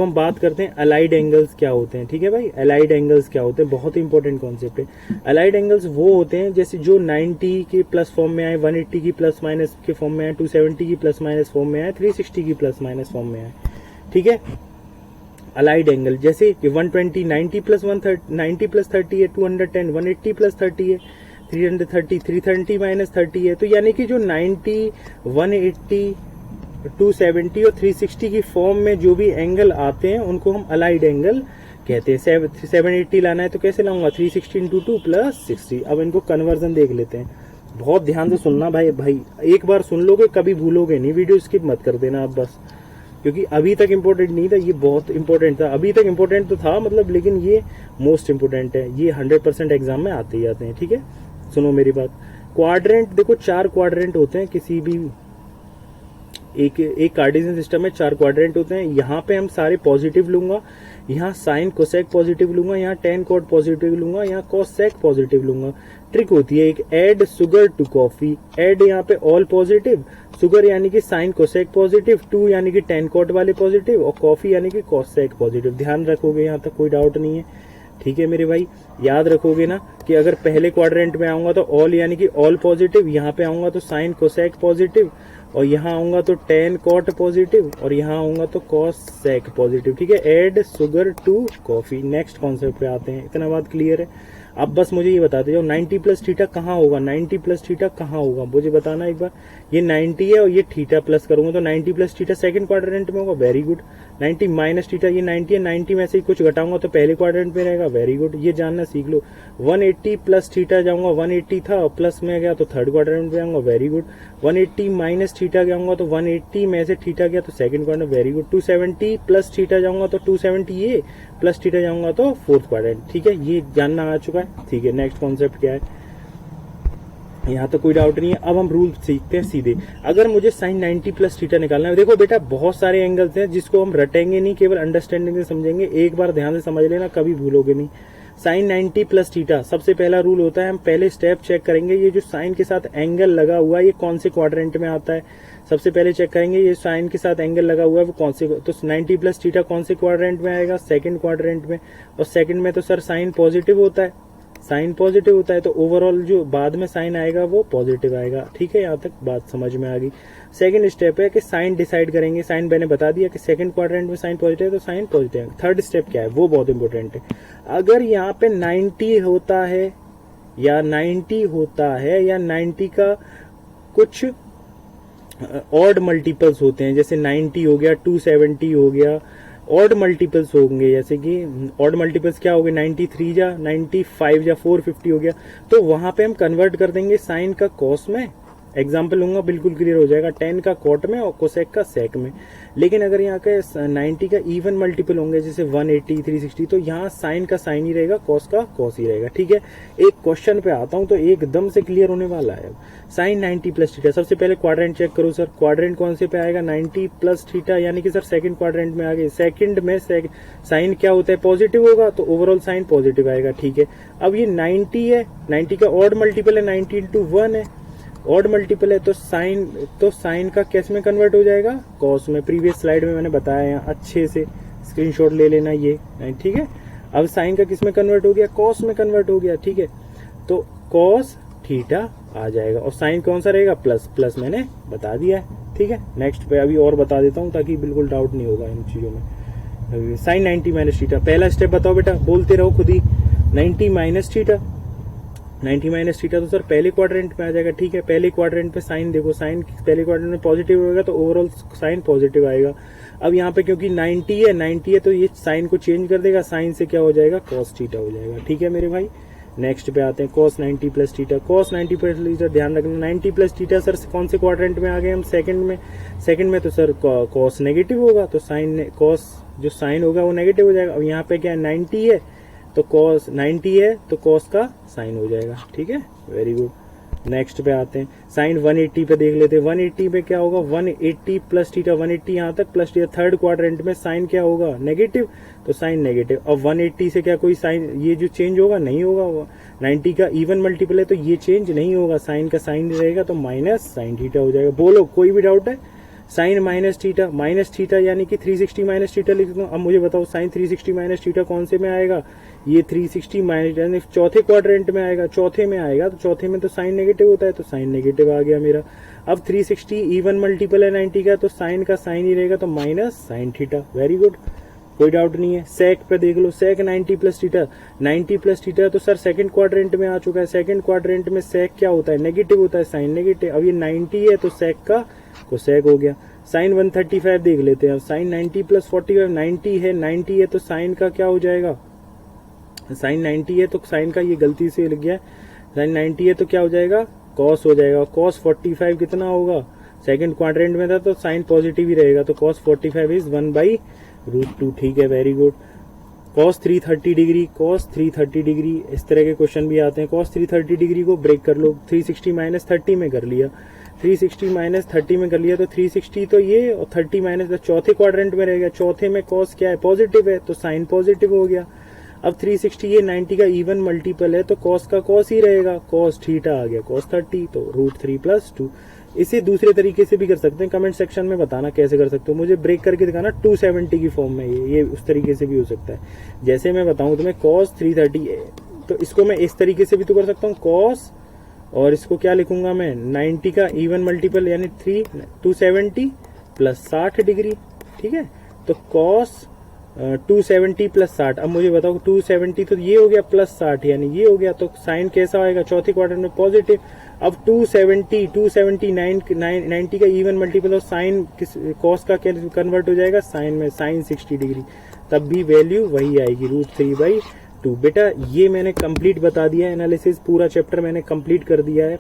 तो हम बात करते हैं अलाइड एंगल्स क्या होते हैं। ठीक है भाई, अलाइड एंगल्स क्या होते हैं, बहुत इंपॉर्टेंट कॉन्सेप्ट है। अलाइड एंगल्स वो होते हैं जैसे जो 90 की प्लस फॉर्म में आए, 180 की प्लस माइनस के फॉर्म में आए, 270 की प्लस माइनस फॉर्म में आए, 360 की प्लस माइनस फॉर्म में आए। ठीक है, अलाइड एंगल जैसे कि 120 90 प्लस 130 90 प्लस 30 है, 210 180 प्लस 30 है, 330 330 माइनस 30 है। तो यानी कि जो 90 180 270 और 360 की फॉर्म में जो भी एंगल आते हैं उनको हम अलाइड एंगल कहते हैं। 780 लाना है तो कैसे लाऊंगा, 360 इंटू 2 प्लस 60। अब इनको कन्वर्जन देख लेते हैं, बहुत ध्यान से सुनना भाई, एक बार सुन लोगे कभी भूलोगे नहीं, वीडियो स्किप मत कर देना आप बस, क्योंकि अभी तक इम्पोर्टेंट नहीं था, ये बहुत इंपॉर्टेंट था। अभी तक इम्पोर्टेंट तो था मतलब, लेकिन ये मोस्ट इंपोर्टेंट है, ये 100% एग्जाम में आते ही आते हैं। ठीक है, सुनो मेरी बात। क्वाड्रेंट देखो, 4 क्वाड्रेंट होते हैं किसी भी एक कार्टेशियन सिस्टम में, 4 क्वाड्रेंट होते हैं। यहाँ पे हम सारे पॉजिटिव लूंगा, यहाँ साइन कोसेक पॉजिटिव लूंगा, यहाँ टेन कॉट पॉजिटिव लूंगा, यहाँ कोसेक पॉजिटिव लूंगा। ट्रिक होती है एक, add sugar to coffee. Add यहाँ पे ऑल पॉजिटिव, शुगर यानी कि साइन कोसेक पॉजिटिव, 2 यानी कि टेन कॉट वाले पॉजिटिव, और कॉफी यानी कि कोसेक पॉजिटिव। ध्यान रखोगे, यहाँ तक कोई डाउट नहीं है। ठीक है मेरे भाई, याद रखोगे ना कि अगर पहले क्वाड्रेंट में आऊंगा तो ऑल यानी कि ऑल पॉजिटिव, यहाँ पे आऊंगा तो साइन कोसेक पॉजिटिव, और यहाँ आऊंगा तो टेन कॉट पॉजिटिव, और यहाँ आऊंगा तो कॉस सेक पॉजिटिव। ठीक है, add sugar to coffee. Next concept पे आते हैं, इतना बात क्लियर है। अब बस मुझे ये बताते जाओ 90 प्लस थीटा कहाँ होगा, 90 प्लस थीटा कहाँ होगा मुझे बताना एक बार। ये 90 है और ये थीटा प्लस करूंगा तो 90 प्लस थीटा सेकंड क्वाड्रेंट में होगा, वेरी गुड। 90 माइनस थीटा, ये 90 है, 90 में से ही कुछ घटाऊंगा तो पहले क्वाड्रेंट में रहेगा, वेरी गुड, ये जानना सीख लो। 180 प्लस थीटा जाऊंगा, 180 था और प्लस में गया तो थर्ड क्वाड्रेंट में आऊंगा, वेरी गुड। 180 माइनस थीटा जाऊंगा तो 180 में से थीटा गया तो second quadrant, very good. 270 plus theta जाऊंगा तो 270 ये प्लस थीटा जाऊंगा तो फोर्थ क्वाड्रेंट। ठीक है, ये जानना आ चुका है। ठीक है, नेक्स्ट कॉन्सेप्ट क्या है, यहाँ तो कोई डाउट नहीं है। अब हम रूल सीखते हैं सीधे। अगर मुझे साइन 90 प्लस थीटा निकालना है, देखो बेटा बहुत सारे एंगल्स हैं जिसको हम रटेंगे नहीं, केवल अंडरस्टैंडिंग से समझेंगे। एक बार ध्यान से समझ लेना, कभी भूलोगे नहीं। साइन 90 प्लस थीटा, सबसे पहला रूल होता है, हम पहले स्टेप चेक करेंगे ये जो साइन के साथ एंगल लगा हुआ है ये कौन से क्वाड्रेंट में आता है। सबसे पहले चेक करेंगे ये साइन के साथ एंगल लगा हुआ है वो कौन से, तो 90 प्लस थीटा कौन से क्वाड्रेंट में आएगा, सेकंड क्वाड्रेंट में। और सेकंड में तो सर साइन पॉजिटिव होता है, साइन पॉजिटिव होता है तो ओवरऑल जो बाद में साइन आएगा वो पॉजिटिव आएगा। ठीक है, यहाँ तक बात समझ में आ गई। सेकंड स्टेप है कि साइन डिसाइड करेंगे, साइन मैंने बता दिया कि सेकंड क्वाड्रेंट में साइन पॉजिटिव है तो साइन पॉजिटिव है। थर्ड स्टेप क्या है वो बहुत इंपॉर्टेंट है। अगर यहाँ पे 90 होता है या 90 होता है या 90 का कुछ ऑड मल्टीपल्स होते हैं, जैसे 90 हो गया, 270 हो गया, ऑड मल्टीपल्स होंगे, जैसे कि ऑड मल्टीपल्स क्या हो गए, 93 या 95 या 450 हो गया, तो वहां पे हम कन्वर्ट कर देंगे साइन का कॉस में। एग्जाम्पल लूंगा, बिल्कुल क्लियर हो जाएगा, 10 का कॉट में और कोसेक का सेक में। लेकिन अगर यहाँ के 90 का इवन मल्टीपल होंगे जैसे 180 360, तो यहाँ साइन का साइन ही रहेगा, कॉस का कॉस ही रहेगा। ठीक है, एक क्वेश्चन पे आता हूँ तो एकदम से क्लियर होने वाला है। साइन 90 प्लस थीटा, सबसे पहले क्वाड्रेंट चेक करो सर, क्वाड्रेंट कौन से पे आएगा, 90 प्लस थीटा, यानी कि सर सेकंड क्वाड्रेंट में आ गए। सेकंड में साइन क्या होता है, पॉजिटिव होगा तो ओवरऑल साइन पॉजिटिव आएगा। ठीक है, अब ये 90 है, 90 का ऑड मल्टीपल है, 90 इंटू 1 है, ऑड मल्टीपल है तो साइन का कैस में कन्वर्ट हो जाएगा, कॉस में। प्रीवियस स्लाइड में मैंने बताया, यहाँ अच्छे से स्क्रीनशॉट ले लेना ये। ठीक है, अब साइन का किस में कन्वर्ट हो गया, कॉस में कन्वर्ट हो गया। ठीक है, तो कॉस थीटा आ जाएगा, और साइन कौन सा रहेगा, प्लस, प्लस मैंने बता दिया है। ठीक है, नेक्स्ट पे अभी और बता देता हूँ ताकि बिल्कुल डाउट नहीं होगा इन चीजों में। साइन 90 माइनस थीटा, पहला स्टेप बताओ बेटा, बोलते रहो खुद ही। 90 माइनस थीटा, 90 माइनस थीटा तो सर पहले क्वाड्रेंट में आ जाएगा। ठीक है, पहले क्वाड्रेंट पे साइन देखो, साइन पहले क्वाड्रेंट में पॉजिटिव होगा तो ओवरऑल साइन पॉजिटिव आएगा। अब यहाँ पे क्योंकि 90 है तो ये साइन को चेंज कर देगा, साइन से क्या हो जाएगा, कॉस थीटा हो जाएगा। ठीक है मेरे भाई, नेक्स्ट पे आते हैं, cos 90 plus theta. Cos 90 plus theta, ध्यान रखना 90 प्लस थीटा सर कौन से क्वाड्रेंट में आ गए हम, सेकंड में तो सर कॉस नेगेटिव होगा तो साइन कॉस जो साइन होगा वो नेगेटिव हो जाएगा। अब यहाँ पे क्या 90 है तो कॉस 90 है तो कॉस का साइन हो जाएगा। ठीक है, वेरी गुड। नेक्स्ट पे आते हैं, साइन 180 पे देख लेते हैं। 180 पे क्या होगा, 180 प्लस थीटा, 180 यहाँ तक प्लस थीटा, थर्ड क्वाड्रेंट में साइन क्या होगा, नेगेटिव, तो साइन नेगेटिव। अब 180 से क्या कोई साइन ये जो चेंज होगा, नहीं होगा। 90 का इवन मल्टीपल है तो ये चेंज नहीं होगा, साइन का साइन रहेगा तो माइनस साइन थीटा हो जाएगा। बोलो कोई भी डाउट है, साइन माइनस थीटा यानी कि 360 माइनस थीटा लिख दूं। अब मुझे बताओ साइन 360 माइनस थीटा कौन से में आएगा, ये 360 माइनस यानी चौथे क्वाड्रेंट में आएगा, चौथे में आएगा, तो चौथे में तो साइन नेगेटिव होता है, तो साइन नेगेटिव आ गया मेरा। अब 360 इवन मल्टीपल है 90 का, तो साइन का साइन ही रहेगा, तो minus sine theta. Very good, कोई डाउट नहीं है। सेक पे देख लो, सेक 90 प्लस थीटा, 90 प्लस थीटा तो सर सेकंड क्वाड्रेंट में आ चुका है। सेकंड क्वाड्रेंट में सेक क्या होता है, नेगेटिव होता है, साइन नेगेटिव। अब ये 90 है तो सेक का कोसेक हो गया। साइन 135 देख लेते हैं। अब साइन 90 प्लस 45, 90 है तो साइन का क्या हो जाएगा, साइन 90 है तो साइन का, ये गलती से लिख गया, साइन 90 है तो क्या हो जाएगा, कॉस हो जाएगा। कॉस 45 कितना होगा, सेकंड क्वाड्रेंट में था तो साइन पॉजिटिव ही रहेगा, तो कॉस 45 इज 1/√2। ठीक है, very good. Cos 330 degree, cos 330 degree, इस तरह के क्वेश्चन भी आते हैं। कॉस 330 डिग्री को ब्रेक कर लो, 360 माइनस 30 में कर लिया, 360 माइनस 30 में कर लिया, तो 360 तो ये और 30 माइनस चौथे क्वाड्रेंट में रहेगा। चौथे में कॉस क्या है, पॉजिटिव है, तो साइन पॉजिटिव हो गया। अब 360 ये 90 का इवन मल्टीपल है, तो कॉस का कॉस ही रहेगा, कॉस थीटा आ गया कॉस 30, तो √3 + 2। इसे दूसरे तरीके से भी कर सकते हैं, कमेंट सेक्शन में बताना कैसे कर सकते हो, मुझे ब्रेक करके दिखाना 270 की फॉर्म में। ये उस तरीके से भी हो सकता है, जैसे मैं बताऊं तुम्हें cos 330 है, तो इसको मैं इस तरीके से भी तो कर सकता हूँ cos, और इसको क्या लिखूंगा मैं, 90 का इवन मल्टीपल यानी 270 + 60 डिग्री। ठीक है, तो cos 270 + 60। अब मुझे बताओ 270 तो ये हो गया प्लस 60 यानी ये हो गया, तो साइन कैसा आएगा, चौथे क्वार्टर में पॉजिटिव। अब 279 90 का इवन मल्टीपल और साइन कॉस का क्या कन्वर्ट हो जाएगा साइन में, साइन 60 डिग्री, तब भी वैल्यू वही आएगी, √3/2। बेटा ये मैंने कंप्लीट बता दिया है एनालिसिस, पूरा चैप्टर मैंने कंप्लीट कर दिया है।